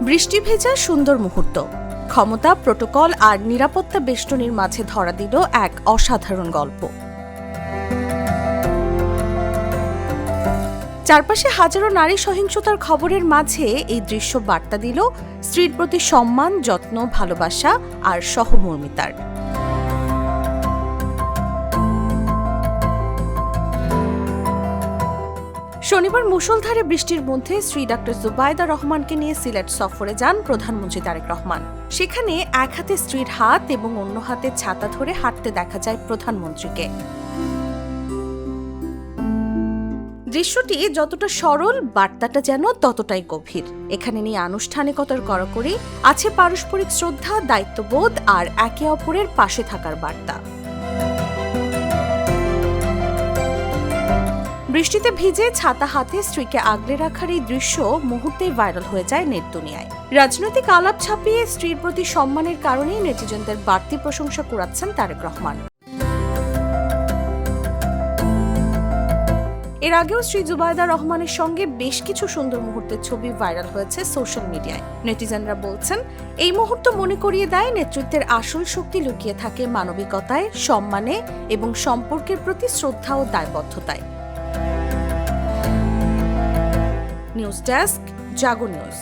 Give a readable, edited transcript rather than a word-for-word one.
বৃষ্টি ভেজা সুন্দর মুহূর্ত, ক্ষমতা, প্রোটোকল আর নিরাপত্তা বেষ্টনীর মাঝে ধরা দিল এক অসাধারণ গল্প। চারপাশে হাজারো নারী সহিংসতার খবরের মাঝে এই দৃশ্য বার্তা দিল স্ত্রীর প্রতি সম্মান, যত্ন, ভালোবাসা আর সহমর্মিতার। শনিবার মুষলধারে বৃষ্টির মধ্যে স্ত্রী ডাক্তার জুবাইদা রহমানকে নিয়ে সিলেট সফরে যান প্রধানমন্ত্রী তারেক রহমান। সেখানে এক হাতে স্ত্রীর হাত এবং অন্য হাতে ছাতা ধরে হাঁটতে দেখা যায় প্রধানমন্ত্রীকে। দৃশ্যটি যতটা সরল, বার্তাটা যেন ততটাই গভীর। এখানে নিয়ে আনুষ্ঠানিকতার কড়াকড়ি, আছে পারস্পরিক শ্রদ্ধা, দায়িত্ববোধ আর একে অপরের পাশে থাকার বার্তা। বৃষ্টিতে ভিজে ছাতা হাতে স্ত্রীকে আগলে রাখার এই দৃশ্য মুহূর্তেই ভাইরাল হয়ে যায় নেট দুনিয়ায়। রাজনৈতিক আলাপ ছাপিয়ে স্ত্রীর প্রতি সম্মানের কারণেই নেটিজেনদের বাড়তি প্রশংসা কুড়াচ্ছেন তারেক রহমান। এর আগেও স্ত্রী জুবাইদা রহমানের সঙ্গে বেশ কিছু সুন্দর মুহূর্তের ছবি ভাইরাল হয়েছে সোশ্যাল মিডিয়ায়। নেটিজেনরা বলছেন, এই মুহূর্ত মনে করিয়ে দেয় নেতৃত্বের আসল শক্তি লুকিয়ে থাকে মানবিকতায়, সম্মানে এবং সম্পর্কের প্রতি শ্রদ্ধা ও দায়বদ্ধতায়। নিউজ ডেস্ক, জাগো নিউজ।